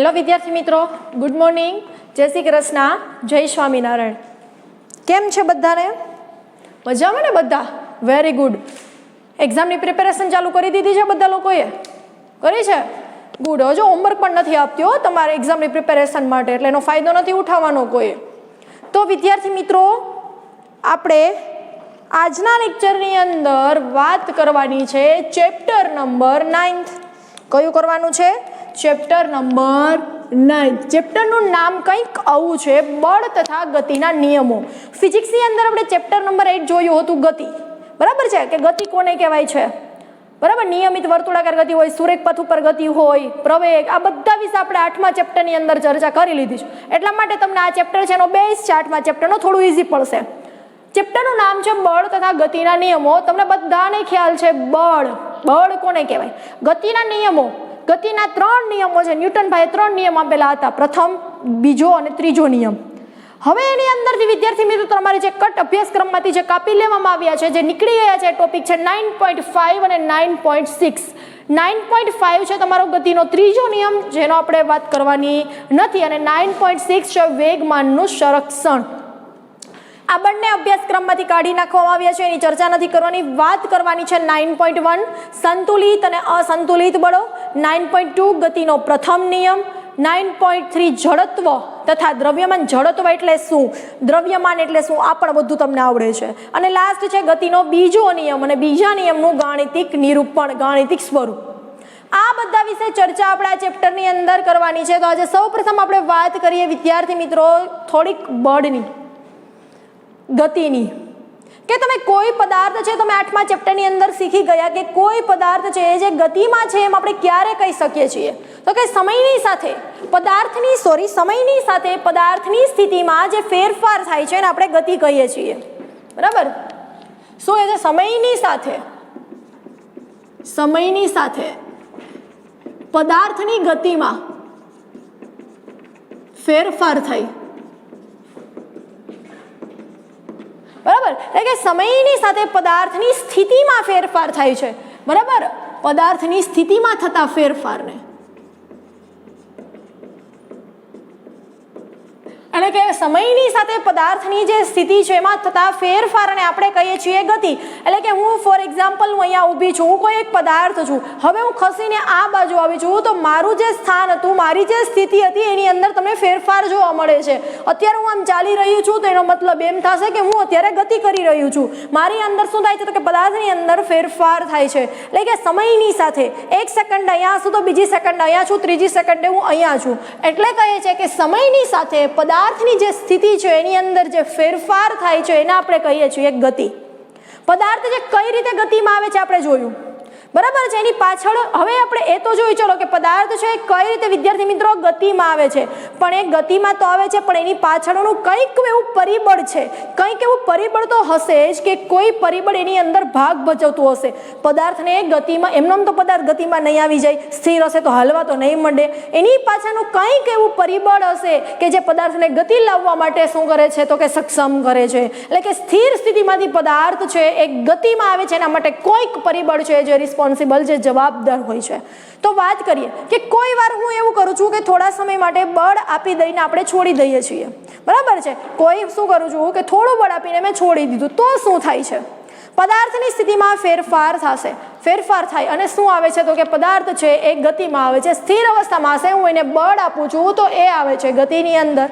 Hello વિદ્યાર્થી મિત્રો, good morning, જય શ્રી કૃષ્ણ, જય સ્વામિનારાયણ. કેમ છે બધાને? મજામાં ને બધા? Very good. એક્ઝામની પ્રિપેરેશન ચાલુ કરી દીધી છે બધા લોકોએ? કરી છે? ગુડ. હજુ હોમવર્ક પણ નથી આપતી હો તમારે એક્ઝામની પ્રિપેરેશન માટે, એટલે એનો ફાયદો નથી ઉઠાવવાનો કોઈ. તો વિદ્યાર્થી મિત્રો, આપણે આજના લેક્ચરની અંદર વાત કરવાની છે ચેપ્ટર નંબર 9. કયું કરવાનું છે? Chapter number 9. ચેપ્ટરનું નામ કંઈક આવું છે, બળ તથા ગતિના નિયમો. ફિઝિક્સની અંદર આપણે ચેપ્ટર નંબર 8 જોયું હતું, ગતિ. બરાબર છે કે ગતિ કોને કહેવાય છે? બરાબર. નિયમિત વર્તુળાકાર ગતિ હોય, સુરેખ પથ ઉપર ગતિ હોય, પ્રવેગ, આ બધા વિશે આપણે 8મા ચેપ્ટરની અંદર ચર્ચા કરી લીધી છે. એટલા માટે તમને આ ચેપ્ટર છે એનો બેઝ છે 8મા ચેપ્ટરનો, થોડું ઇઝી પડશે. ચેપ્ટરનું નામ છે બળ તથા ગતિના નિયમો. તમને બધાને ખ્યાલ છે બળ. બળ કોને કહેવાય? ગતિના નિયમો. ગતિના 3 નિયમો છે. ન્યૂટનભાઈએ 3 નિયમ આપેલા હતા, પ્રથમ, બીજો અને ત્રીજો નિયમ. હવે એની અંદરથી વિદ્યાર્થી મિત્રો તમારે જે કટ અભ્યાસક્રમમાંથી જે કાપી લેવામાં આવ્યા છે, જે નીકળી ગયા છે, ટોપિક છે 9.5 અને 9.6. 9.5 છે તમારો ગતિનો ત્રીજો નિયમ, જેનો આપણે વાત કરવાની નથી, અને 9.6 છે વેગમાનનું સંરક્ષણ. આ બંને અભ્યાસક્રમમાંથી કાઢી નાખવામાં આવ્યા છે, એની ચર્ચા નથી કરવાની. વાત કરવાની છે 9.1 સંતુલિત અને અસંતુલિત બળો, 9.2 ગતિનો પ્રથમ નિયમ, 9.3 જડત્વ તથા દ્રવ્યમાન. જડત્વ એટલે શું, દ્રવ્યમાન એટલે શું, આ પણ બધું તમને આવડે છે. અને લાસ્ટ છે ગતિનો બીજો નિયમ અને બીજા નિયમનું ગાણિતિક નિરૂપણ, ગાણિતિક સ્વરૂપ. આ બધા વિશે ચર્ચા આપણે આ ચેપ્ટરની અંદર કરવાની છે. તો આજે સૌપ્રથમ આપણે વાત કરીએ વિદ્યાર્થી મિત્રો થોડીક બળની, ગતિની. કે તમે કોઈ પદાર્થ છે, તમે 8મા ચેપ્ટરની અંદર શીખી ગયા કે કોઈ પદાર્થ છે જે ગતિમાં છે, એમ આપણે ક્યારે કહી શકીએ છીએ? તો કે સમયની સાથે સમયની સાથે પદાર્થની સ્થિતિમાં જે ફેરફાર થાય છે એને આપણે ગતિ કહીએ છીએ. બરાબર. શું એ છે? સમયની સાથે પદાર્થની ગતિમાં ફેરફાર થાય. બરાબર. એટલે કે સમયની સાથે પદાર્થની સ્થિતિમાં ફેરફાર થાય છે. બરાબર. પદાર્થની સ્થિતિમાં થતા ફેરફારને એટલે કે સમયની સાથે પદાર્થની જે સ્થિતિ છે એમાં થતા ફેરફારને આપણે કહીએ છીએ ગતિ. એટલે કે હું ફોર એક્ઝામ્પલ હું અહીંયા ઊભી છું, હું કોઈ એક પદાર્થ છું, હવે હું ખસીને આ બાજુ આવી છું, તો મારું જે સ્થાન હતું, મારી જે સ્થિતિ હતી, એની અંદર તમને ફેરફાર જોવા મળે છે. અત્યારે હું આમ ચાલી રહ્યું છું, તો એનો મતલબ એમ થશે કે હું અત્યારે ગતિ કરી રહ્યું છું. મારી અંદર શું થાય છે? તો કે પદાર્થની અંદર ફેરફાર થાય છે. એટલે કે સમયની સાથે 1 સેકન્ડ અહીંયા છું, તો બીજી સેકન્ડ અહીંયા છું, ત્રીજી સેકન્ડે હું અહીંયા છું. એટલે કહે છે કે સમયની સાથે પદાર્થની જે સ્થિતિ છે એની અંદર જે ફેરફાર થાય છે એને આપણે કહીએ છીએ ગતિ. પદાર્થ જે કઈ રીતે ગતિમાં આવે છે આપણે જોયું. બરાબર છે. એની પાછળ હવે આપણે એ તો જોઈ, ચલો કે પદાર્થ છે કઈ રીતે વિદ્યાર્થી મિત્રો ગતિમાં આવે છે, પણ એ ગતિમાં તો આવે છે, પણ એની પાછળનું કંઈક એવું પરિબળ છે, કંઈક એવું પરિબળ તો હશે જ કે કોઈ પરિબળ એની અંદર ભાગ ભજવતું હશે. પદાર્થને ગતિમાં એમનેમ તો પદાર્થ ગતિમાં નહીં આવી જાય, સ્થિર હશે તો હાલવા તો નહીં માંડે. એની પાછળનું કંઈક એવું પરિબળ હશે કે જે પદાર્થને ગતિ લાવવા માટે શું કરે છે? તો કે સક્ષમ કરે છે. એટલે કે સ્થિર સ્થિતિમાંથી પદાર્થ છે એ ગતિમાં આવે છે, એના માટે કોઈક પરિબળ છે જે જે જવાબદાર હોય છે. તો વાત કરીએ કે કોઈ વાર હું એવું કરું છું કે થોડા સમય માટે બળ આપી દઈને આપણે છોડી દઈએ છીએ. બરાબર છે. કોઈ શું કરું છું કે થોડું બળ આપીને મેં છોડી દીધું, તો શું થાય છે? પદાર્થની સ્થિતિમાં ફેરફાર થશે, ફેરફાર થાય અને શું આવે છે? તો કે પદાર્થ છે એ ગતિમાં આવે છે. સ્થિર અવસ્થામાં હશે, હું એને બળ આપું છું તો એ આવે છે ગતિની અંદર.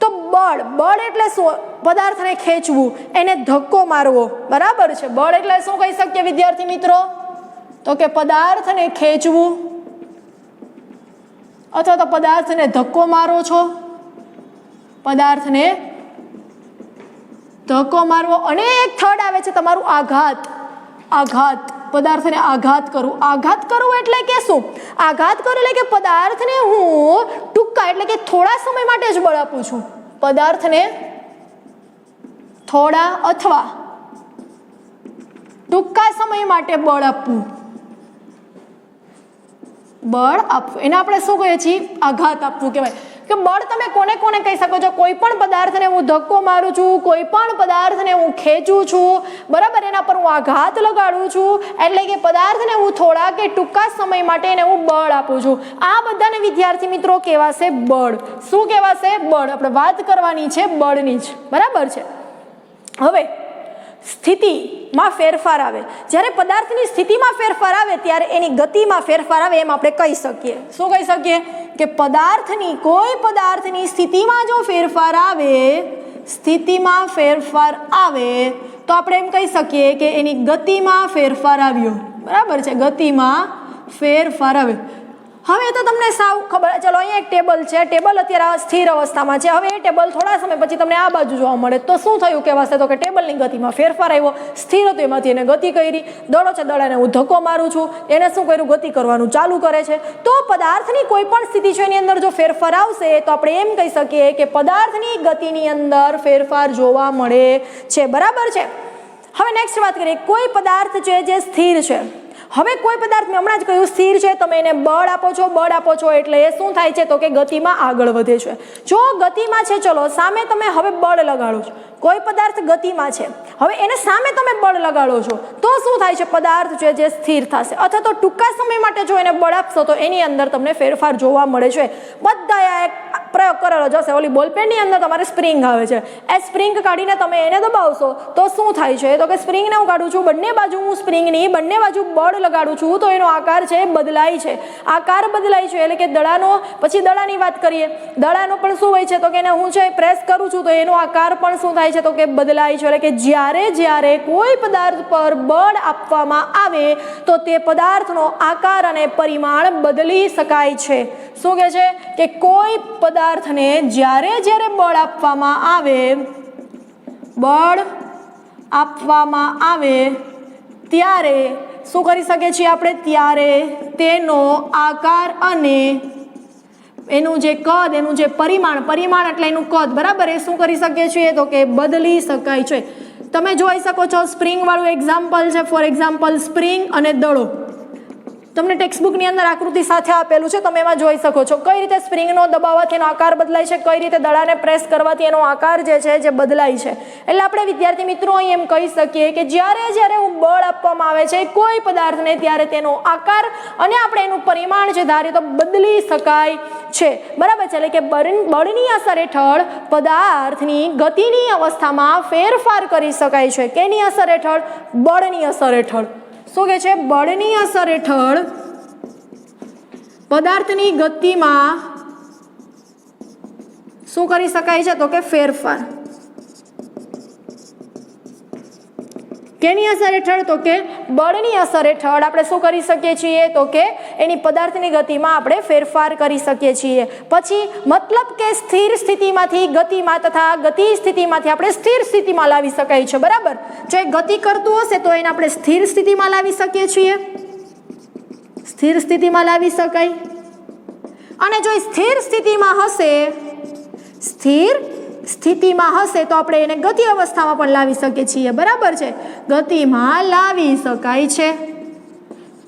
તો બળ એટલે શું? પદાર્થને ખેંચવું, એને ધક્કો મારવો. બરાબર છે. બળ એટલે શું કહી શકીએ વિદ્યાર્થી મિત્રો? તો કે પદાર્થને ખેંચવું અથવા તો પદાર્થને ધક્કો મારો છો, પદાર્થને ધક્કો મારવો. અને એક થર્ડ આવે છે તમારું આઘાત. પદાર્થને આઘાત કરવું. આઘાત કરવું એટલે કે શું? આઘાત કરવું એટલે કે પદાર્થને હું ટૂંકા એટલે કે થોડા સમય માટે જ બળ આપું છું. પદાર્થને થોડા અથવા ટૂંકા સમય માટે બળ આપવું. એને આપણે શું કહીએ છીએ? આઘાત આપવું કહેવાય. કે બળ તમે કોને કોને કહી શકો છો? કોઈ પણ પદાર્થને હું ધક્કો મારું છું, કોઈ પણ પદાર્થને હું ખેંચું છું, બરાબર, એના પર હું આઘાત લગાડું છું, એટલે કે પદાર્થને હું થોડા કે ટૂંકા સમય માટે એને હું બળ આપું છું. આ બધાને વિદ્યાર્થી મિત્રો કહેવાશે બળ. શું કહેવાશે? બળ. આપણે વાત કરવાની છે બળની જ, બરાબર છે. હવે સ્થિતિમાં ફેરફાર આવે, જ્યારે પદાર્થની સ્થિતિમાં ફેરફાર આવે ત્યારે એની ગતિમાં ફેરફાર આવે એમ આપણે કહી શકીએ. શું કહી શકીએ? કે કોઈ પદાર્થની સ્થિતિમાં જો ફેરફાર આવે, સ્થિતિમાં ફેરફાર આવે તો આપણે એમ કહી શકીએ કે એની ગતિમાં ફેરફાર આવ્યો, બરાબર છે, ગતિમાં ફેરફાર આવે. હવે તો તમને સાવ ખબર, ચલો અહીંયા એક ટેબલ છે, ટેબલ અત્યારે સ્થિર અવસ્થામાં છે. હવે એ ટેબલ થોડા સમય પછી તમને આ બાજુ જોવા મળે તો શું થયું કહેવાશે? તો કે ટેબલની ગતિમાં ફેરફાર આવ્યો. સ્થિર હતો એમાંથી એને ગતિ કરી. દડો છે, દડાને હું ધક્કો મારું છું, એને શું કર્યું? ગતિ કરવાનું ચાલુ કરે છે. તો પદાર્થની કોઈ પણ સ્થિતિ છે એની અંદર જો ફેરફાર આવશે તો આપણે એમ કહી શકીએ કે પદાર્થની ગતિની અંદર ફેરફાર જોવા મળે છે, બરાબર છે. હવે નેક્સ્ટ વાત કરીએ, કોઈ પદાર્થ છે જે સ્થિર છે. હવે કોઈ પદાર્થ મેં હમણાં જ કહ્યું સ્થિર છે, તમે એને બળ આપો છો એટલે એ શું થાય છે? તો કે ગતિમાં આગળ વધે છે. જો ગતિમાં છે, ચલો સામે તમે હવે બળ લગાડો છો, કોઈ પદાર્થ ગતિમાં છે, હવે એને સામે તમે બળ લગાડો છો તો શું થાય છે? પદાર્થ છે જે સ્થિર થશે. અથવા તો ટૂંકા સમય માટે જો એને બળ આપશો તો એની અંદર તમને ફેરફાર જોવા મળે છે. બધા એક પ્રયોગ કરેલો જશે. ઓલી બોલપેનની અંદર તમારે સ્પ્રિંગ આવે છે, એ સ્પ્રિંગ કાઢીને તમે એને દબાવશો તો શું થાય છે? તો કે સ્પ્રિંગને હું કાઢું છું, બંને બાજુ હું સ્પ્રિંગની બંને બાજુ બળ લગાડું છું તો એનો આકાર છે બદલાય છે. આકાર બદલાય છે એટલે કે દડાનો, પછી દડાની વાત કરીએ, દડાનો પણ શું હોય છે? તો કે એને હું છે પ્રેસ કરું છું તો એનો આકાર પણ શું થાય છે? તો કે બદલાય છે. એટલે કે જ્યારે કોઈ પદાર્થ પર બળ આપવામાં આવે તો તે પદાર્થનો આકાર અને પરિમાણ બદલી શકાય છે. શું કહે છે? કે કોઈ પદાર્થને જ્યારે બળ આપવામાં આવે ત્યારે શું કરી શકીએ છીએ આપણે? ત્યારે તેનો આકાર અને એનું જે કદ, એનું જે પરિમાણ એટલે એનું કદ, બરાબર, એ શું કરી શકીએ છીએ? તો કે બદલી શકાય છે. તમે જોઈ શકો છો સ્પ્રિંગ વાળું એક્ઝામ્પલ છે. ફોર એક્ઝામ્પલ સ્પ્રિંગ અને દડો તમને ટેક્સ્ટબુકની અંદર આકૃતિ સાથે આપેલું છે, તમે એમાં જોઈ શકો છો કઈ રીતે સ્પ્રિંગનો દબાવવાથી એનો આકાર બદલાય છે, કઈ રીતે દડાને પ્રેસ કરવાથી એનો આકાર જે છે જે બદલાય છે. એટલે આપણે વિદ્યાર્થી મિત્રો અહીં એમ કહી શકીએ કે જ્યારે બળ આપવામાં આવે છે કોઈ પદાર્થને ત્યારે તેનો આકાર અને આપણે એનું પરિમાણ જે ધારીએ તો બદલી શકાય છે, બરાબર છે. એટલે કે બળની અસર હેઠળ પદાર્થની ગતિની અવસ્થામાં ફેરફાર કરી શકાય છે. કેની અસર હેઠળ? બળની અસર હેઠળ. શું કહે છે? બળની અસર હેઠળ પદાર્થની ગતિમાં શું કરી શકાય છે? તો કે ફેરફાર. કેની અસર હેઠળ? તો કે બળની અસર હેઠળ આપણે શું કરી શકીએ છીએ? તો કે એની પદાર્થની ગતિમાં આપણે ફેરફાર કરી શકીએ છીએ. પછી મતલબ કે સ્થિર સ્થિતિમાંથી ગતિમાં તથા ગતિ સ્થિતિમાંથી આપણે સ્થિર સ્થિતિમાં લાવી શકાય છે, બરાબર. જો એ ગતિ કરતું હશે તો એને આપણે સ્થિર સ્થિતિમાં લાવી શકીએ છીએ, સ્થિર સ્થિતિમાં લાવી શકાય. અને જો સ્થિર સ્થિતિમાં હશે તો આપણે એને ગતિ અવસ્થામાં પણ લાવી શકીએ છીએ, બરાબર છે, ગતિમાં લાવી શકાય છે.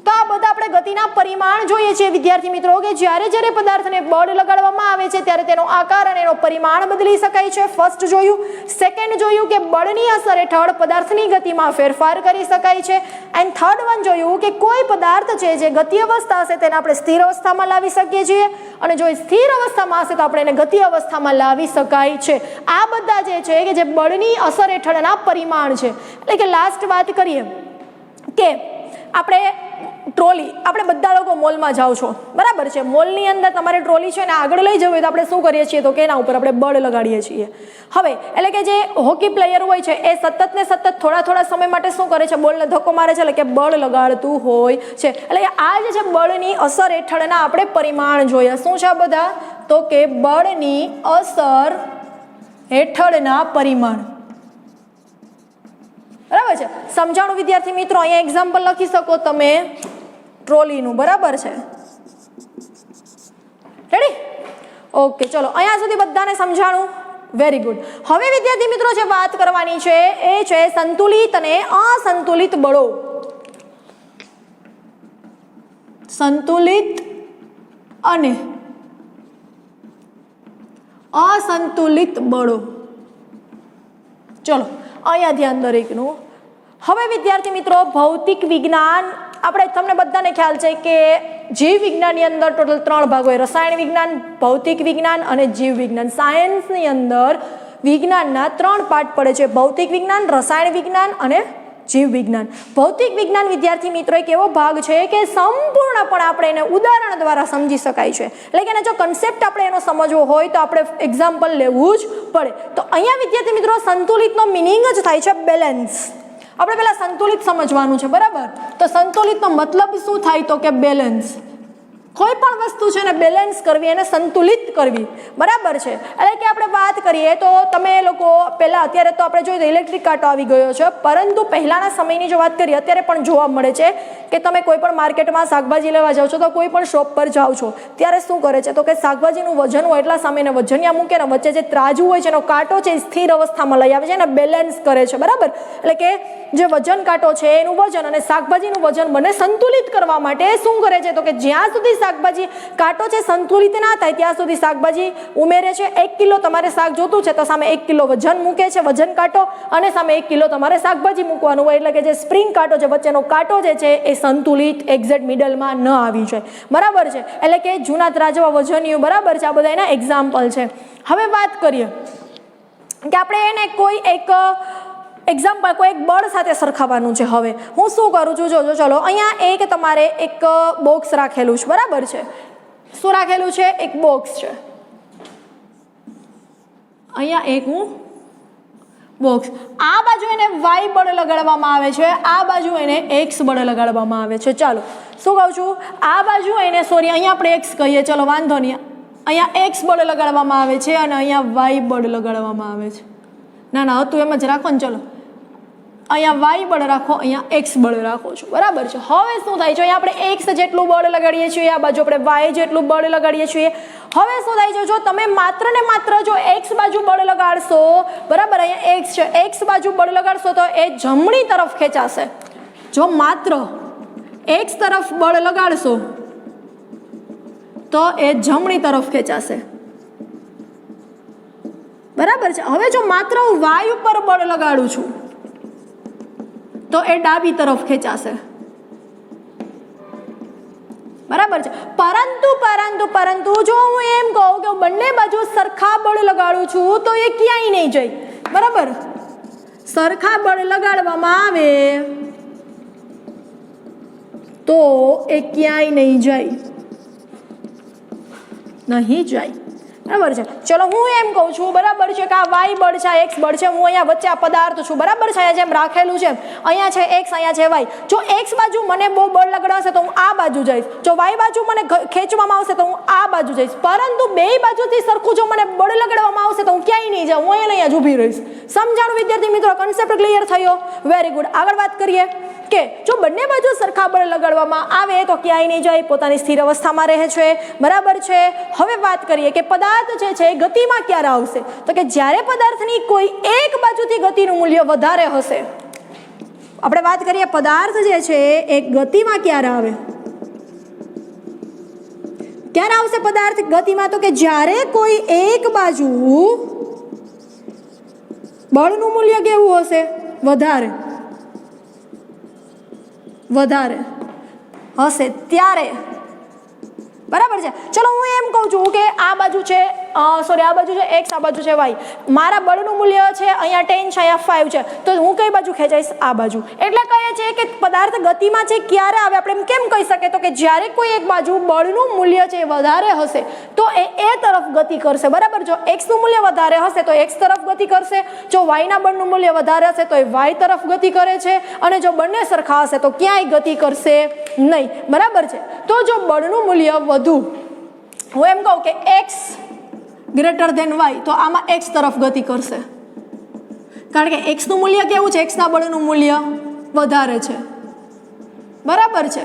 તો આ બધા આપણે ગતિના પરિમાણ જોઈએ છીએ વિદ્યાર્થી મિત્રો કે જ્યારે પદાર્થને બળ લગાડવામાં આવે છે ત્યારે તેનો આકાર અને એનો પરિમાણ બદલી શકાય છે. ફર્સ્ટ જોયું. સેકન્ડ જોયું કે બળની અસર હેઠળ પદાર્થની ગતિમાં ફેરફાર કરી શકાય છે. એન્ડ થર્ડ વન જોયું કે કોઈ પદાર્થ છે જે ગતિ અવસ્થા હશે તેને આપણે સ્થિર અવસ્થામાં લાવી શકીએ છીએ અને જો એ સ્થિર અવસ્થામાં હશે તો આપણે એને ગતિ અવસ્થામાં લાવી શકાય છે. આ બધા જે છે કે જે બળની અસર હેઠળના પરિમાણ છે. એટલે કે લાસ્ટ વાત કરીએ કે આપણે બધા લોકો મોલમાં જાઓ છો, બરાબર છે. મોલની અંદર તમારે ટ્રોલી છે ને આગળ લઈ જવું હોય તો આપણે શું કરીએ છીએ? તો કે એના ઉપર આપણે બળ લગાડીએ છીએ. હવે એટલે કે જે હોકી પ્લેયર હોય છે એ સતત થોડા સમય માટે શું કરે છે? બોલને ધક્કો મારે છે, એટલે કે બળ લગાડતું હોય છે. એટલે આ જે છે બળની અસર હેઠળના આપણે પરિમાણ જોયા. શું છે આ બધા? તો કે બળની અસર હેઠળના પરિમાણ, બરાબર છે. સમજાણું વિદ્યાર્થી મિત્રો? અહીંયા એક્ઝામ્પલ લખી શકો તમે ટ્રોલીનું, બરાબર છે. રેડી? ઓકે, ચલો અહીંયા સુધી બધાને સમજાણું? Very good. હવે વિદ્યાર્થી મિત્રો જે વાત કરવાની છે એ છે સંતુલિત અને અસંતુલિત બળો. સંતુલિત અને असंतुलित बळो। चलो अहींया ध्यान दरेकनुं। हवे विद्यार्थी मित्रों भौतिक विज्ञान આપણે તમને બધાને ખ્યાલ છે કે જીવ વિજ્ઞાનની અંદર ટોટલ 3 ભાગ હોય, રસાયણ વિજ્ઞાન, ભૌતિક વિજ્ઞાન અને જીવ વિજ્ઞાન। સાયન્સની અંદર વિજ્ઞાનના 3 પાર્ટ પડે છે, ભૌતિક વિજ્ઞાન, રસાયણ વિજ્ઞાન અને જીવ વિજ્ઞાન। ભૌતિક વિજ્ઞાન વિદ્યાર્થી મિત્રો એક એવો ભાગ છે કે સંપૂર્ણપણે આપણે એને ઉદાહરણ દ્વારા સમજી શકાય છે, એટલે કે જો કન્સેપ્ટ આપણે એનો સમજવો હોય તો આપણે એક્ઝામ્પલ લેવું જ પડે। તો અહીંયા વિદ્યાર્થી મિત્રો સંતુલિતનો મિનિંગ જ થાય છે બેલેન્સ। આપણે પહેલા સંતુલિત સમજવાનું છે, બરાબર? તો સંતુલિતનો મતલબ શું થાય તો કે બેલેન્સ। કોઈ પણ વસ્તુ છે ને બેલેન્સ કરવી, એને સંતુલિત કરવી, બરાબર છે? એટલે કે આપણે વાત કરીએ તો તમે લોકો પહેલા અત્યારે તો આપણે જોઈએ તો ઇલેક્ટ્રિક કાંટો આવી ગયો છે, પરંતુ પહેલાના સમયની જો વાત કરીએ અત્યારે પણ જોવા મળે છે કે તમે કોઈ પણ માર્કેટમાં શાકભાજી લેવા જાઓ છો તો કોઈ પણ શોપ પર જાઓ છો ત્યારે શું કરે છે તો કે શાકભાજીનું વજન હોય એટલા સામે એને વજનિયા મૂકે ને વચ્ચે જે ત્રાજુ હોય છે એનો કાંટો છે એ સ્થિર અવસ્થામાં લઈ આવે છે અને બેલેન્સ કરે છે, બરાબર? એટલે કે જે વજન કાંટો છે એનું વજન અને શાકભાજીનું વજન બંને સંતુલિત કરવા માટે શું કરે છે તો કે જ્યાં સુધી શાકભાજી કાંટો છે સંતુલિત ના થાય ત્યાં સુધી શાકભાજી ઉમેરે છે। 1 કિલો તમારે શાક જોતું છે તો સામે 1 કિલો વજન મૂકે છે, વજન કાંટો, અને સામે 1 કિલો તમારે શાકભાજી મૂકવાનું હોય, એટલે કે જે સ્પ્રિંગ કાંટો છે વચ્ચેનો કાંટો જે છે એ સંતુલિત એક્ઝેક્ટ મિડલમાં ન આવી જાય, બરાબર છે? એટલે કે જૂના ત્રાજવા વજનિયું, બરાબર છે? આ બધા એના એક્ઝામ્પલ છે। હવે વાત કરીએ કે આપણે એને કોઈ એક એક્ઝામ્પલ કોઈ એક બળ સાથે સરખાવવાનું છે। હવે હું શું કરું છું, જોજો, ચલો અહીંયા એક તમારે એક બોક્સ રાખેલું છે, બરાબર છે? શું રાખેલું છે? એક બોક્સ છે। અહીંયા એક હું બોક્સ, આ બાજુ એને વાય બળ લગાડવામાં આવે છે, આ બાજુ એને એક્સ બળ લગાડવામાં આવે છે। ચાલો શું કહું છું, આ બાજુ એને સોરી અહીંયા આપણે એક્સ કહીએ, ચલો વાંધો નહીં, અહીંયા એક્સ બળ લગાડવામાં આવે છે અને અહીંયા વાય બળ લગાડવામાં આવે છે। ના ના હતું એમ જ રાખો ને, ચલો અહીંયા વાય બળ રાખો, અહીંયા એક્સ બળ રાખો છો, બરાબર છે? હવે શું થાય છે, અહીંયા આપણે એક્સ જેટલું બળ લગાડીએ છીએ, આ બાજુ આપણે વાય જેટલું બળ લગાડીએ છીએ। હવે શું થાય છે, જો તમે માત્ર ને માત્ર જો એક્સ બાજુ બળ લગાડશો, બરાબર? અહીંયા એક્સ છે, એક્સ બાજુ બળ લગાડશો તો એ જમણી તરફ ખેંચાશે। જો માત્ર એક્સ તરફ બળ લગાડશો તો એ જમણી તરફ ખેંચાશે, બરાબર છે? હવે જો માત્ર હું વાય ઉપર બળ લગાડું છું તો એ ડાબી તરફ ખેંચાશે, બરાબર છે? પરંતુ જો હું એમ કહું કે બંને બાજુ સરખા બળ લગાડું છું તો એ ક્યાંય નહીં જાય, બરાબર? સરખા બળ લગાડવામાં આવે તો એ ક્યાંય નહીં જાય, બરાબર છે? ચલો હું એમ કહું છું, બરાબર છે, કે આ વાય બળ છે, એક્સ બળ છે, હું અહીંયા વચ્ચે આ પદાર્થ છું, બરાબર છે? અહીંયા જેમ રાખેલું છે અહીંયા છે એક્સ, અહીંયા છે વાય। જો એક્સ બાજુ મને બહુ બળ લગાડશે તો હું આ બાજુ જઈશ, જો વાય બાજુ મને ખેંચવામાં આવશે તો હું આ બાજુ જઈશ, પરંતુ બે બાજુથી સરખું જો મને બળ લગાડવામાં આવશે તો હું ક્યાંય નહીં જાઉં, હું અહીંયા જ ઊભી રહીશ। સમજાણું વિદ્યાર્થી મિત્રો? કન્સેપ્ટ ક્લિયર થયો? Very good. આગળ વાત કરીએ કે જો બંને બાજુ સરખા બળ લગાડવામાં આવે તો ક્યાંય નહીં જાય, પોતાની સ્થિર અવસ્થામાં રહે છે, બરાબર છે? હવે વાત કરીએ કે પદાર્થ જે છે ગતિમાં ક્યારે આવશે તો કે જ્યારે પદાર્થની કોઈ એક બાજુથી ગતિનું મૂલ્ય વધારે હશે। આપણે વાત કરીએ પદાર્થ જે છે એ ગતિમાં ક્યારે આવે, ક્યારે આવશે પદાર્થ ગતિમાં તો કે જ્યારે કોઈ એક બાજુ બળનું મૂલ્ય કેવું હશે, વધારે હશે ત્યારે, બરાબર છે? ચલો હું એમ કહું છું કે આ બાજુ છે સોરી આ બાજુ છે એક્સ, આ બાજુ છે વાય, મારા બળનું મૂલ્ય છે અહીંયા 10 છે, અહીંયા 5 છે, તો હું કઈ બાજુ ખેંચાઈશ? આ બાજુ। એટલે કહે છે કે પદાર્થ ગતિમાં છે ક્યારે આવે, આપણે એમ કેમ કહી શકીએ તો કે જ્યારે કોઈ એક બાજુ બળનું મૂલ્ય છે વધારે હશે તો એ તરફ ગતિ કરશે, બરાબર? જો એક્સનું મૂલ્ય વધારે હશે તો એક્સ તરફ ગતિ કરશે, જો વાયના બળનું મૂલ્ય વધારે હશે તો એ વાય તરફ ગતિ કરે છે, અને જો બંને સરખા હશે તો ક્યાંય ગતિ કરશે નહીં, બરાબર છે? તો જો બળનું મૂલ્ય વધુ, હું એમ કહું કે એક્સ ગ્રેટર ધેન વાય તો આમાં એક્સ તરફ ગતિ કરશે, કારણ કે એક્સનું મૂલ્ય કેવું છે, એક્સના બળનું મૂલ્ય વધારે છે, બરાબર છે?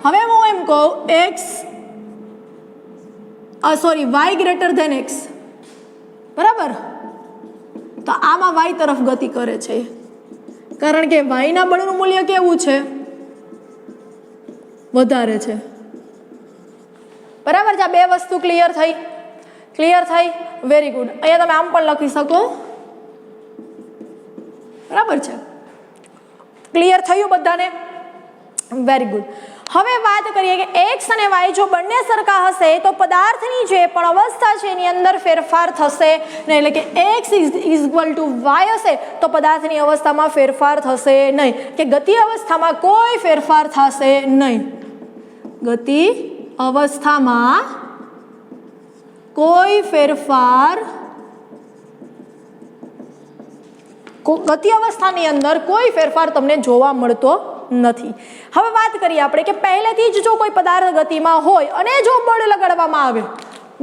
હવે હું એમ કહું X Y greater than X, બરાબર? તો આમાં વાય તરફ ગતિ કરે છે, કારણ કે વાયના બળનું મૂલ્ય કેવું છે, વધારે છે, બરાબર છે? આ બે વસ્તુ ક્લિયર થઈ? ક્લિયર થઈ? Very good. અહીંયા તમે આમ પણ લખી શકો, બરાબર છે. ક્લિયર થયું બધાને? Very good. હવે વાત કરીએ કે એક્સ અને વાય જો બંને સરખા હશે તો પદાર્થની જે પણ અવસ્થા છે એની અંદર ફેરફાર થશે નહીં. એટલે કે એક્સ ઇઝ ટુ વાય હશે તો પદાર્થની અવસ્થામાં ફેરફાર થશે નહીં, કે ગતિ અવસ્થામાં કોઈ ફેરફાર થશે નહીં. ગતિ અવસ્થામાં કોઈ ફેરફાર, ગતિ અવસ્થાની અંદર કોઈ ફેરફાર તમને જોવા મળતો નથી. હવે વાત કરીએ આપણે કે પહેલેથી જ જો કોઈ પદાર્થ ગતિમાં હોય અને જો બળ લગાડવામાં આવે,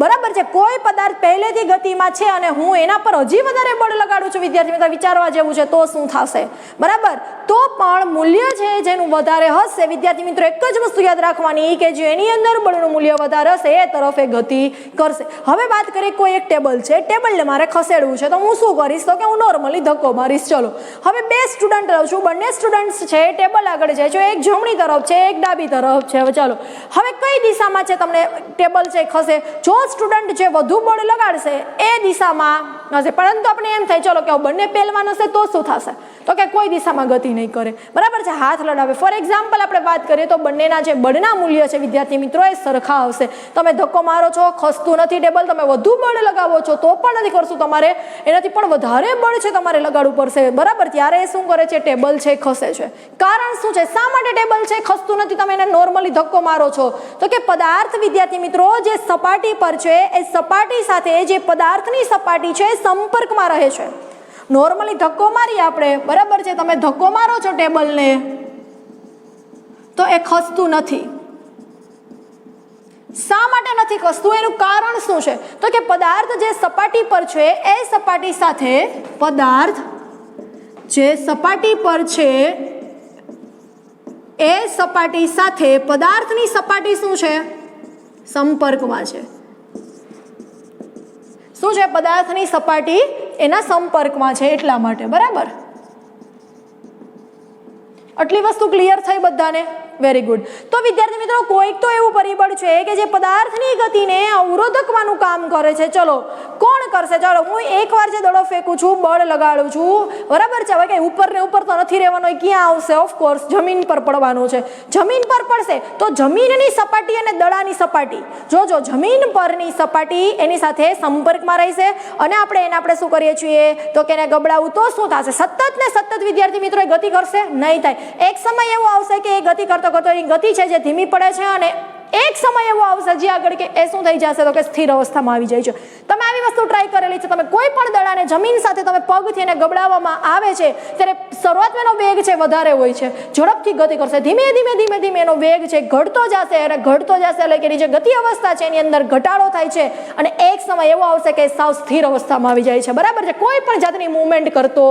બરાબર છે, કોઈ પદાર્થ પહેલેથી ગતિમાં છે અને હું એના પર હજી વધારે બળ લગાડું છું, વિદ્યાર્થી મિત્રો વિચારવા જેવું છે, તો શું થશે? બરાબર, તો પણ મૂલ્ય છે જેનું વધારે હશે, વિદ્યાર્થી મિત્રો એક જ વસ્તુ યાદ રાખવાની કે જેની અંદર બળનું મૂલ્ય વધારે હશે એ તરફ એ ગતિ કરશે. હવે વાત કરીએ કોઈ એક ટેબલ છે, ટેબલને મારે ખસેડવું છે તો હું શું કરીશ? તો કે હું નોર્મલી ધક્કો મારીશ. ચલો, હવે બે સ્ટુડન્ટ રહું છું, બંને સ્ટુડન્ટ્સ છે ટેબલ આગળ જાય છે, એક જમણી તરફ છે એક ડાબી તરફ છે. હવે ચાલો, હવે કઈ દિશામાં છે તમને ટેબલ છે ખસે? જો સ્ટુડન્ટ જે વધુ બળ લગાડશે એ દિશામાં હશે, પરંતુ આપણે એમ થાય ચલો કે બંને પહેલવાન હશે તો શું થશે? તો કે કોઈ દિશામાં ગતિ નહીં કરે, બરાબર છે, હાથ લડાવે. ફોર એક્ઝામ્પલ આપણે વાત કરીએ તો બંનેના જે બળના મૂલ્ય છે વિદ્યાર્થી મિત્રો એ સરખા આવશે. તમે ધક્કો મારો છો, ખસતું નથી ટેબલ, તમે વધુ બળ લગાવો છો તો પણ નથી કરશું, તમારે એનાથી પણ વધારે બળ છે તમારે લગાડવું પડશે, બરાબર. ત્યારે એ શું કરે છે? ટેબલ છે ખસે છે. કારણ શું છે? શા માટે ટેબલ છે ખસતું નથી? તમે એને નોર્મલી ધક્કો મારો છો તો કે પદાર્થ વિદ્યાર્થી મિત્રો જે સપાટી પર છે એ સપાટી સાથે જે પદાર્થની સપાટી છે એ સંપર્કમાં રહે છે. નોર્મલી ધક્કો મારીએ આપણે, બરાબર છે, તમે ધક્કો મારો છો ટેબલને તો એ ખસતું નથી. શા માટે નથી ખસતું? એનું કારણ શું છે? તો કે પદાર્થ જે સપાટી પર છે એ સપાટી સાથે, પદાર્થ જે સપાટી પર છે એ સપાટી સાથે પદાર્થની સપાટી શું છે? સંપર્કમાં છે. શું છે? પદાર્થની સપાટી એના સંપર્કમાં છે એટલા માટે, બરાબર. આટલી વસ્તુ ક્લિયર થઈ બધાને? Very good. તો વિદ્યાર્થી મિત્રો કોઈક તો એવું પરિબળ છે કે જે પદાર્થની ગતિને અવરોધકવાનું કામ કરે છે. ચલો, કોણ કરશે? ચાલો, હું એકવાર જે દડો ફેંકું છું, બળ લગાડું છું, બરાબર છે, હવે કઈ ઉપર ને ઉપર તો નથી રહેવાનો, ક્યાં આવશે? ઓફકોર્સ જમીન પર પડવાનું છે. જમીન પર પડશે તો જમીનની સપાટી અને દડાની સપાટી, જો જમીન પરની સપાટી એની સાથે સંપર્કમાં રહેશે અને આપણે શું કરીએ છીએ તો કે એને ગબડાવું તો શું થશે? સતત ને સતત વિદ્યાર્થી મિત્રો એ ગતિ કરશે? નહીં થાય. એક સમય એવો આવશે કે એ ગતિ કરતો એની ગતિ છે જે ધીમી પડે છે અને એક સમય એવો આવશે જે આગળ કે એ શું થઈ જશે તો કે સ્થિર અવસ્થામાં આવી જાય છે. તમે આવી વસ્તુ ટ્રાય કરેલી છે? તમે કોઈ પણ દડાને જમીન સાથે તમે પગથી એને ગબડાવવામાં આવે છે ત્યારે શરૂઆતમાં એનો વેગ છે વધારે હોય છે, ઝડપથી ગતિ કરશે, ધીમે ધીમે એનો વેગ છે ઘટતો જશે અને ઘટતો જશે, એટલે કે એની જે ગતિ અવસ્થા છે એની અંદર ઘટાડો થાય છે અને એક સમય એવો આવશે કે સાવ સ્થિર અવસ્થામાં આવી જાય છે, બરાબર છે, કોઈ પણ જાતની મૂવમેન્ટ કરતો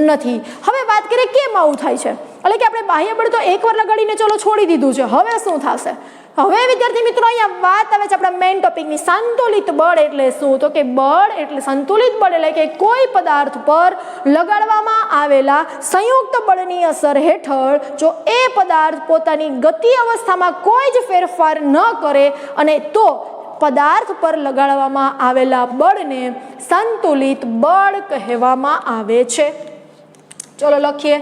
નથી. હવે વાત કરીએ કેમ આવું થાય છે, એટલે કે આપણે બાહ્ય બળ તો એકવાર લગાડીને ચલો છોડી દીધું છે, હવે શું થશે? હવે વિદ્યાર્થી મિત્રો અહીંયા વાત આવે છે આપણા મેઇન ટોપિકની. સંતુલિત બળ એટલે શું? તો કે બળ એટલે સંતુલિત બળ એટલે કે કોઈ પદાર્થ પર લગાડવામાં આવેલા સંયુક્ત બળની અસર હેઠળ જો એ પદાર્થ પોતાની ગતિ અવસ્થામાં કોઈ જ ફેરફાર ન કરે અને તો પદાર્થ પર લગાડવામાં આવેલા બળને સંતુલિત બળ કહેવામાં આવે છે. ચલો લખીએ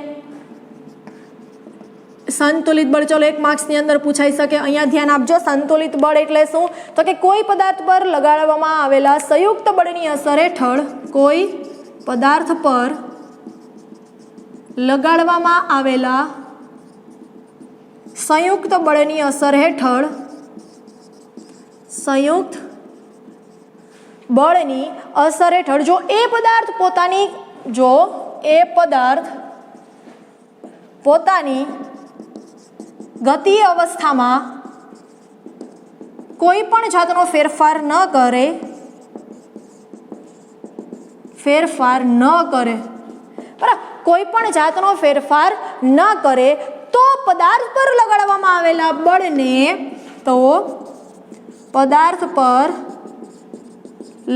સંતુલિત બળ. ચલો, એક માર્ક્સની અંદર પૂછાઈ શકે, અહીંયા ધ્યાન આપજો. સંતુલિત બળ એટલે શું? તો કે કોઈ પદાર્થ પર લગાડવામાં આવેલા સંયુક્ત બળની અસર હેઠળ, કોઈ પદાર્થ પર લગાડવામાં આવેલા સંયુક્ત બળની અસર હેઠળ, સંયુક્ત બળની અસર હેઠળ જો એ પદાર્થ પોતાની ગતિ અવસ્થામાં કોઈ પણ જાતનો ફેરફાર ન કરે, બરાબર, કોઈ પણ જાતનો ફેરફાર ન કરે તો પદાર્થ પર લગાડવામાં આવેલા બળને, તો પદાર્થ પર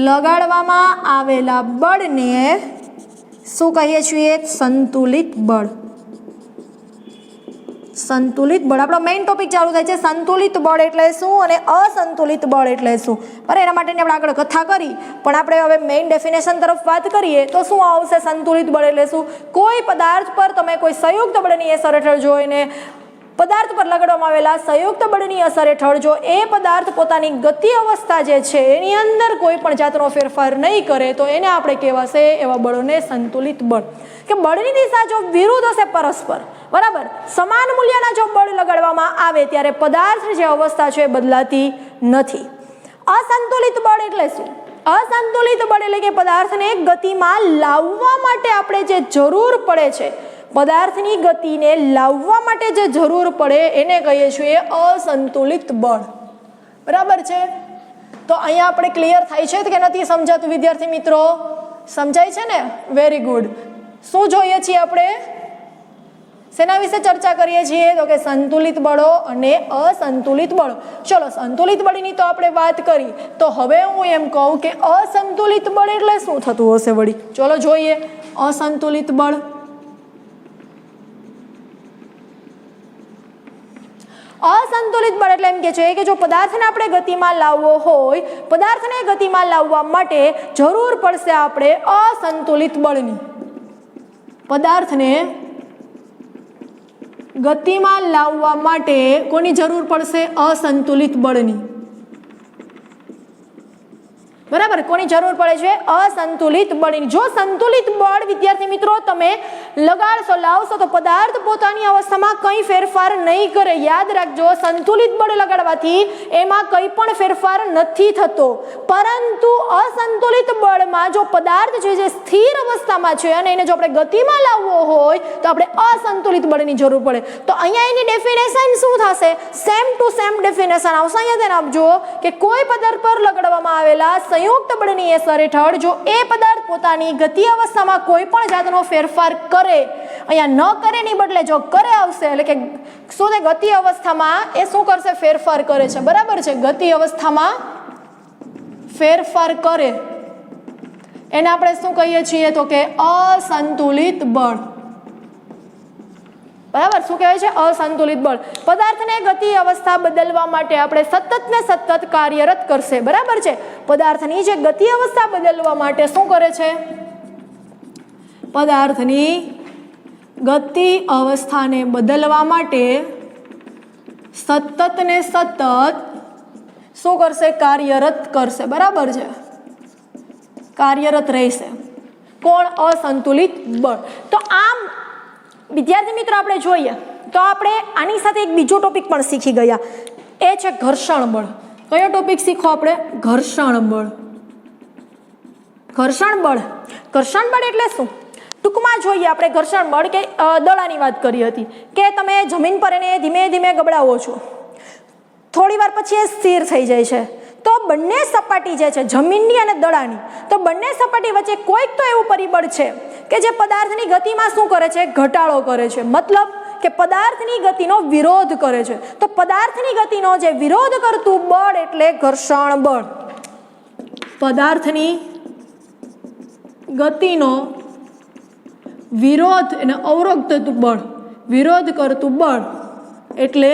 લગાડવામાં આવેલા બળને શું કહીએ છીએ? સંતુલિત બળ. સંતુલિત બળ, આપણો મેઇન ટોપિક ચાલુ થાય છે સંતુલિત બળ એટલે શું અને અસંતુલિત બળ એટલે શું. બરાબર, એના માટેની આપણે આગળ કથા કરી, પણ આપણે હવે મેઇન ડેફિનેશન તરફ વાત કરીએ તો શું આવશે સંતુલિત બળ એટલે શું? કોઈ પદાર્થ પર તમે કોઈ સંયુક્ત બળની અસર હેઠળ જોઈને પદાર્થ પર લગાડવામાં આવેલા સંયુક્ત બળની અસર હેઠળ જો એ પદાર્થ પોતાની ગતિ અવસ્થા જે છે એની અંદર કોઈ પણ જાતનો ફેરફાર નહીં કરે તો એને આપણે કહેવાશે એવા બળોને સંતુલિત બળ. કે બળની દિશા જો વિરુદ્ધ હશે પરસ્પર, બરાબર, સમાન મૂલ્યના જો બળ લગાડવામાં આવે ત્યારે પદાર્થની જે અવસ્થા છે એ બદલાતી નથી. અસંતુલિત બળ એટલે શું? અસંતુલિત બળ એટલે કે પદાર્થને ગતિમાં લાવવા માટે આપણે જે જરૂર પડે છે, પદાર્થની ગતિને લાવવા માટે જે જરૂર પડે એને કહીએ છીએ અસંતુલિત બળ. બરાબર છે? તો અહીંયા આપણે ક્લિયર થાય છે કે નથી સમજાતું વિદ્યાર્થી મિત્રો? સમજાય છે ને? Very good. શું જોઈએ છીએ આપણે? શેના વિશે ચર્ચા કરીએ છીએ? તો કે સંતુલિત બળો અને અસંતુલિત બળો. ચલો, સંતુલિત બળની તો આપણે વાત કરી, તો હવે હું એમ કહું કે અસંતુલિત બળ એટલે શું થતું હશે વળી? ચલો જોઈએ. અસંતુલિત બળ, અસંતુલિત બળ એટલે એમ કે છે કે જો પદાર્થને આપણે ગતિમાં લાવવો હોય, પદાર્થને ગતિમાં લાવવા માટે જરૂર પડશે આપણે અસંતુલિત બળની. પદાર્થને ગતિમાં લાવવા માટે કોની જરૂર પડશે? અસંતુલિત બળની. બરાબર, કોની જરૂર પડે છે? અસંતુલિત બળની. જો સંતુલિત બળ વિદ્યાર્થી મિત્રો તમે લગાડશો, લાવશો તો પદાર્થ પોતાની અવસ્થામાં કંઈ ફેરફાર નહીં કરે. યાદ રાખજો, સંતુલિત બળ લગાડવાથી એમાં કંઈ પણ ફેરફાર નથી થતો, પરંતુ અસંતુલિત બળમાં જો પદાર્થ છે જે સ્થિર અવસ્થામાં છે અને એને જો આપણે ગતિમાં લાવવો હોય તો આપણે અસંતુલિત બળની જરૂર પડે. તો અહીંયા એની ડેફિનેશન શું થશે? સેમ ટુ સેમ ડેફિનેશન આવશે. અહીંયા ધ્યાન આપજો કે કોઈ પદાર્થ પર લગાડવામાં આવેલા સંયુક્ત બળની અસર હેઠળ જો એ પદાર્થ પોતાની ગતિ અવસ્થામાં કોઈ પણ જાતનો ફેરફાર કરે, અહીંયા ન કરે ની બદલે જો કરે આવશે, એટલે કે શું છે ગતિ અવસ્થામાં એ શું કરશે? ફેરફાર કરે છે. બરાબર છે? ગતિ અવસ્થામાં ફેરફાર કરે એને આપણે શું કહીએ છીએ? તો કે અસંતુલિત બળ. બરાબર, શું કહેવાય છે? અસંતુલિત બળ. પદાર્થને ગતિ અવસ્થા બદલવા માટે આપણે સતત ને સતત કાર્યરત કરશે. બરાબર છે? પદાર્થની જે ગતિ અવસ્થા બદલવા માટે શું કરે છે? પદાર્થની ગતિ અવસ્થાને બદલવા માટે સતત ને સતત શું કરશે? કાર્યરત કરશે. બરાબર છે? કાર્યરત રહેશે. કોણ? અસંતુલિત બળ. તો આમ વિદ્યાર્થી મિત્રો આપણે જોઈએ તો આપણે આની સાથે એક બીજો ટોપિક પણ શીખી ગયા, એ છે ઘર્ષણ બળ. કયો ટોપિક શીખો આપણે? ઘર્ષણ બળ. ઘર્ષણ બળ, ઘર્ષણ બળ એટલે શું? ટૂંકમાં જોઈએ આપણે ઘર્ષણ બળ કે દડાની વાત કરી હતી કે તમે જમીન પર એને ધીમે ધીમે ગબડાવો છો, થોડી વાર પછી એ સ્થિર થઈ જાય છે. તો બંને સપાટી જે છે જમીનની અને દડાની, તો બંને સપાટી વચ્ચે કોઈક તો એવું પરિબળ છે કે જે પદાર્થની ગતિમાં શું કરે છે? ઘટાડો કરે છે. મતલબ કે પદાર્થની ગતિનો વિરોધ કરે છે. તો પદાર્થની ગતિનો જે વિરોધ કરતું બળ એટલે ઘર્ષણ બળ. પદાર્થની ગતિનો વિરોધ અને અવરોધતું બળ, વિરોધ કરતું બળ એટલે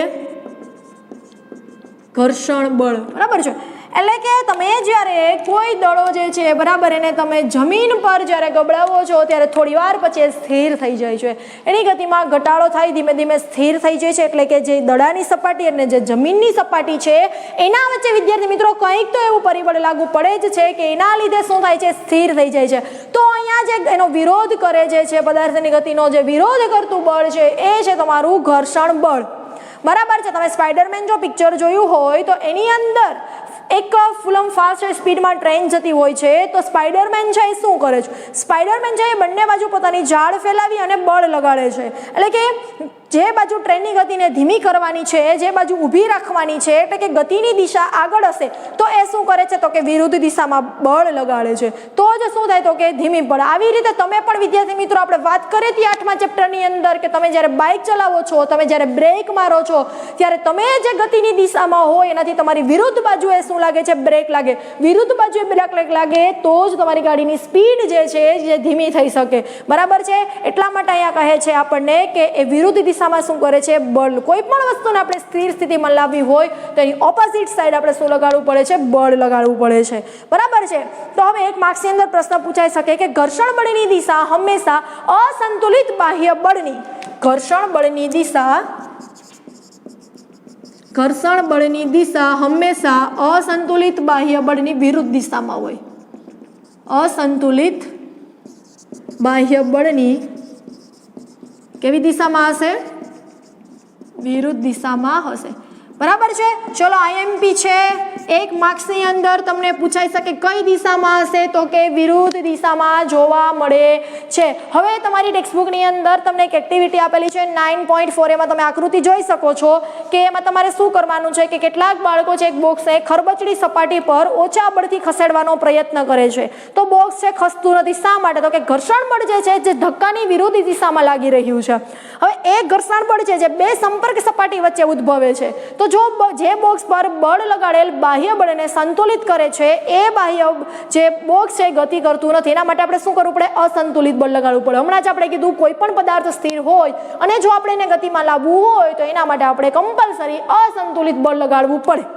ઘર્ષણ બળ. બરાબર છે? એટલે કે તમે જ્યારે કોઈ દડો જે છે, બરાબર, એને તમે જમીન પર જ્યારે ગબડાવો છો ત્યારે થોડી વાર પછી એ સ્થિર થઈ જાય છે, એની ગતિમાં ઘટાડો થાય, ધીમે ધીમે સ્થિર થઈ જાય છે. એટલે કે જે દડાની સપાટી અને જે જમીનની સપાટી છે એના વચ્ચે વિદ્યાર્થી મિત્રો કંઈક તો એવું પરિબળ લાગુ પડે જ છે કે એના લીધે શું થાય છે? સ્થિર થઈ જાય છે. તો અહીંયા જે એનો વિરોધ કરે જે છે, પદાર્થની ગતિનો જે વિરોધ કરતું બળ છે એ છે તમારું ઘર્ષણ બળ. બરાબર છે? તમે સ્પાઈડરમેન જો પિક્ચર જોયું હોય તો એની અંદર એક ફૂલમ ફાસ્ટ સ્પીડમાં ટ્રેન જતી હોય છે, તો સ્પાઈડરમેન છે એ શું કરે છે? સ્પાઈડરમેન છે એ બંને બાજુ પોતાની ઝાડ ફેલાવી અને બળ લગાડે છે. એટલે કે જે બાજુ ટ્રેનની ગતિને ધીમી કરવાની છે, જે બાજુ ઊભી રાખવાની છે, એટલે કે ગતિની દિશા આગળ હશે તો એ શું કરે છે? તો કે વિરુદ્ધ દિશામાં બળ લગાડે છે. તો જ શું થાય? તો કે ધીમી પડે. આવી રીતે તમે પણ વિદ્યાર્થી મિત્રો આપણે વાત કરી હતી 8મા ચેપ્ટરની અંદર કે તમે જ્યારે બાઇક ચલાવો છો, તમે જ્યારે બ્રેક મારો છો ત્યારે તમે જે ગતિની દિશામાં હોય એનાથી તમારી વિરુદ્ધ બાજુએ શું લાગે છે? બ્રેક લાગે. વિરુદ્ધ બાજુએ બ્રેક લાગે તો જ તમારી ગાડીની સ્પીડ જે છે જે ધીમી થઈ શકે. બરાબર છે? એટલા માટે અહીંયા કહે છે આપણને કે એ વિરુદ્ધ દિશા દિશામાં શું કરે છે? બળ. કોઈ પણ વસ્તુને આપણે સ્થિર સ્થિતિમાં લાવવી હોય તો એની ઓપોઝિટ સાઈડ આપણે શું લગાડવું પડે છે? બળ લગાડવું પડે છે. બરાબર છે. તો હવે એક માર્ક્સની અંદર પ્રશ્ન પૂછાઈ શકે કે ઘર્ષણ બળની દિશા હંમેશા અસંતુલિત બાહ્ય બળની ઘર્ષણ બળની દિશા હંમેશા અસંતુલિત બાહ્ય બળની વિરુદ્ધ દિશામાં હોય. અસંતુલિત બાહ્ય બળની કેવી દિશામાં હશે? વિરુદ્ધ દિશામાં હશે. બરાબર છે. ચલો આઈએમપી છે, એક માર્ક્સની અંદર તમને પૂછાઈ શકે કઈ દિશામાં હશે? તો કે વિરુદ્ધ દિશામાં જોવા મળે છે. હવે તમારી ટેક્સ્ટબુકની અંદર તમને એક એક્ટિવિટી આપેલી છે 9.4, એમાં તમે આકૃતિ જોઈ શકો છો કે એમાં તમારે શું કરવાનું છે કે કેટલાક બાળકો છે એક બોક્સને ખરબચડી સપાટી પર ઓછા બળથી ખસેડવાનો પ્રયત્ન કરે છે. તો બોક્સ છે ખસતું નથી. શા માટે? તો કે ઘર્ષણ બળ જે છે જે ધક્કાની વિરુદ્ધ દિશામાં લાગી રહ્યું છે. હવે એક ઘર્ષણ બળ છે જે બે સંપર્ક સપાટી વચ્ચે ઉદ્ભવે છે. તો જો જે બોક્સ પર બળ લગાડેલ બાહ્ય બળને સંતુલિત કરે છે એ બાહ્ય જે બોક્સ છે ગતિ કરતું નથી. એના માટે આપણે શું કરવું પડે? અસંતુલિત બળ લગાડવું પડે. હમણાં જ આપણે કીધું કોઈ પણ પદાર્થ સ્થિર હોય અને જો આપણે એને ગતિમાં લાવવું હોય તો એના માટે આપણે કમ્પલસરી અસંતુલિત બળ લગાડવું પડે.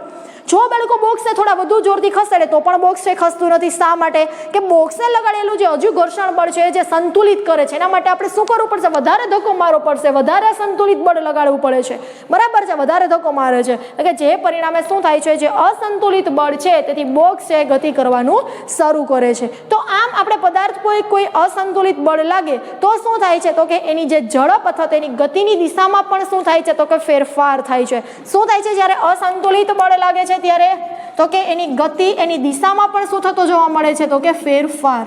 જો બાળકો બોક્સને થોડા વધુ જોરથી ખસેડે તો પણ બોક્સ છે ખસતું નથી. શા માટે? કે બોક્સને લગાડેલું જે હજુ ઘર્ષણ બળ છે જે સંતુલિત કરે છે એના માટે આપણે શું કરવું પડશે? વધારે ધક્કો મારવો પડશે, વધારે સંતુલિત બળ લગાડવું પડે છે. બરાબર છે. વધારે ધક્કો મારે છે એટલે કે જે પરિણામે શું થાય છે? જે અસંતુલિત બળ છે તેથી બોક્સ છે ગતિ કરવાનું શરૂ કરે છે. તો આમ આપણે પદાર્થ કોઈ અસંતુલિત બળ લાગે તો શું થાય છે? તો કે એની જે ઝડપ અથવા તેની ગતિની દિશામાં પણ શું થાય છે? તો કે ફેરફાર થાય છે. શું થાય છે જ્યારે અસંતુલિત બળ લાગે છે ત્યારે? તો કે એની ગતિ એની દિશામાં પણ શું થતો જોવા મળે છે? તો કે ફેરફાર.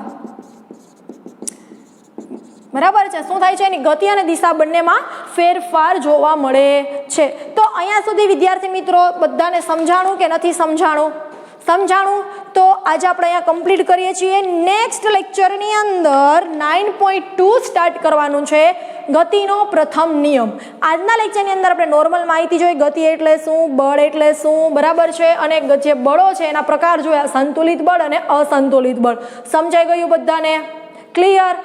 બરાબર છે. શું થાય છે? એની ગતિ અને દિશા બંનેમાં ફેરફાર જોવા મળે છે. તો અહીંયા સુધી વિદ્યાર્થી મિત્રો બધાને સમજાણું કે નથી સમજાણું? સમજાણું. તો આજે આપણે અહીંયા કમ્પ્લીટ કરીએ છીએ. નેક્સ્ટ લેક્ચરની અંદર 9.2 સ્ટાર્ટ કરવાનું છે, ગતિનો પ્રથમ નિયમ. આજના લેક્ચરની અંદર આપણે નોર્મલ માહિતી જોઈ, ગતિ એટલે શું, બળ એટલે શું, બરાબર છે, અને જે બળો છે એના પ્રકાર જોયા, સંતુલિત બળ અને અસંતુલિત બળ. સમજાઈ ગયું બધાને? ક્લિયર?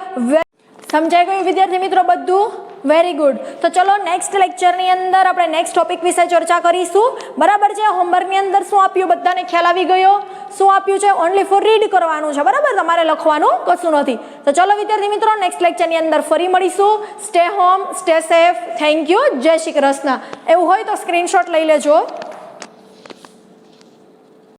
સમજાઈ ગયું વિદ્યાર્થી મિત્રો બધું? Very good. તો ચલો નેક્સ્ટ લેક્ચરની અંદર આપણે નેક્સ્ટ ટોપિક વિશે ચર્ચા કરીશું. બરાબર છે. હોમવર્કની અંદર શું આપ્યું? બધાને ખ્યાલ આવી ગયો? શું આપ્યું છે? ઓનલી ફોર રીડ કરવાનું છે. બરાબર? તમારે લખવાનું કશું નથી. તો ચલો વિદ્યાર્થી મિત્રો નેક્સ્ટ લેક્ચરની અંદર ફરી મળીશું. Stay home, stay safe. Thank you. જય શ્રી કૃષ્ણ. એવું હોય તો સ્ક્રીનશોટ લઈ લેજો.